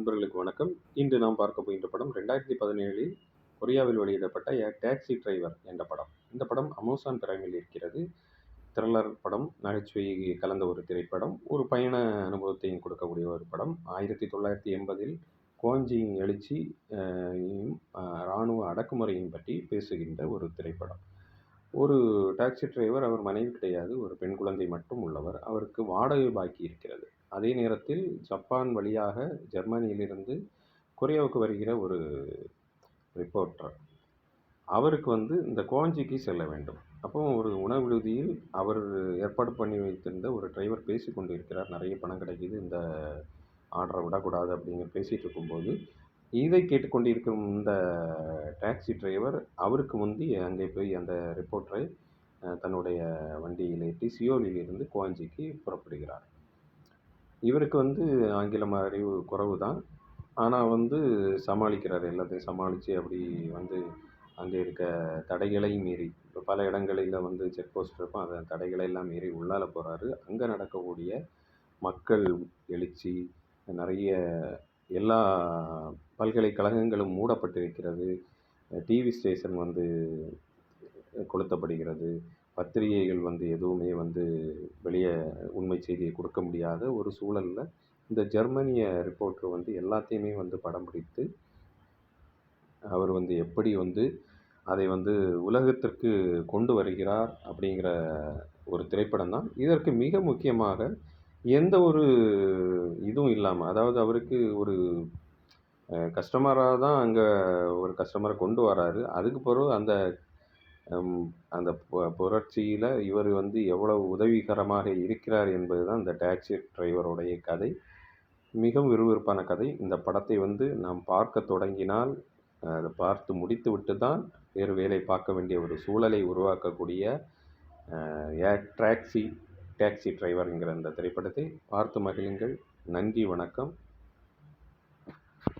நண்பர்களுக்கு வணக்கம். இன்று நாம் பார்க்க போகின்ற படம் 2017இல் கொரியாவில் வெளியிடப்பட்ட டாக்ஸி டிரைவர் என்ற படம். இந்த படம் அமேசான் பிரைமில் இருக்கிறது. த்ரில்லர் படம், நகைச்சுவை கலந்த ஒரு திரைப்படம். ஒரு பயண அனுபவத்தையும் கொடுக்கக்கூடிய ஒரு படம். 1980இல் குவாஞ்சியின் எழுச்சி இராணுவ அடக்குமுறையின் பற்றி பேசுகின்ற ஒரு திரைப்படம். ஒரு டாக்ஸி டிரைவர், அவர் மனைவி கிடையாது, ஒரு பெண் குழந்தை மட்டும் உள்ளவர். அவருக்கு வாடகை பாக்கி இருக்கிறது. அதே நேரத்தில் ஜப்பான் வழியாக ஜெர்மனியிலிருந்து கொரியாவுக்கு வருகிற ஒரு ரிப்போர்ட்டர். அவருக்கு இந்த குவாஞ்சிக்கு செல்ல வேண்டும். அப்போ ஒரு உணவு விடுதியில் அவர் ஏற்பாடு பண்ணி வைத்திருந்த ஒரு டிரைவர் பேசி கொண்டு இருக்கிறார். நிறைய பணம் கிடைக்கிது, இந்த ஆர்டரை விடக்கூடாது அப்படிங்கிற பேசிகிட்டு இருக்கும்போது, இதை கேட்டுக்கொண்டிருக்கும் இந்த டாக்ஸி டிரைவர் அவருக்கு முந்தி அங்கே போய் அந்த ரிப்போர்ட்டரை தன்னுடைய வண்டியில் ஏற்றி சியோலிலிருந்து குவாஞ்சிக்கு புறப்படுகிறார். இவருக்கு ஆங்கிலம் அறிவு குறைவு தான். ஆனால் சமாளிக்கிறார். எல்லாத்தையும் சமாளித்து அப்படி அங்கே இருக்க தடைகளை மீறி, இப்போ பல இடங்களில் செக் போஸ்ட் இருக்கும், அந்த தடைகளை எல்லாம் மீறி உள்ளால போகிறாரு. அங்கே நடக்கக்கூடிய மக்கள் எழுச்சி, நிறைய எல்லா பல்கலைக்கழகங்களும் மூடப்பட்டிருக்கிறது, டிவி ஸ்டேஷன் கொளுத்தப்படுகிறது, பத்திரிகைகள் எதுவுமே வெளியே உண்மை செய்தியை கொடுக்க முடியாத ஒரு சூழலில் இந்த ஜெர்மனிய ரிப்போர்ட்டர் எல்லாத்தையுமே படம் பிடித்து அவர் எப்படி அதை உலகத்திற்கு கொண்டு வருகிறார் அப்படிங்கிற ஒரு திரைப்படம் தான். இதற்கு மிக முக்கியமாக எந்த ஒரு இதுவும் இல்லாமல், அதாவது அவருக்கு ஒரு கஸ்டமராக தான் அங்கே ஒரு கஸ்டமரை கொண்டு வராரு. அதுக்கு பிறகு அந்த புரட்சியில் இவர் எவ்வளவு உதவிகரமாக இருக்கிறார் என்பது தான் இந்த டாக்ஸி டிரைவருடைய கதை. மிகவும் விறுவிறுப்பான கதை. இந்த படத்தை நாம் பார்க்க தொடங்கினால் அதை பார்த்து முடித்து விட்டு தான் வேறு வேலை பார்க்க வேண்டிய ஒரு சூழலை உருவாக்கக்கூடிய டாக்ஸி டிரைவர்ங்கிற இந்த திரைப்படத்தை பார்த்து மகிழுங்கள். நன்றி, வணக்கம்.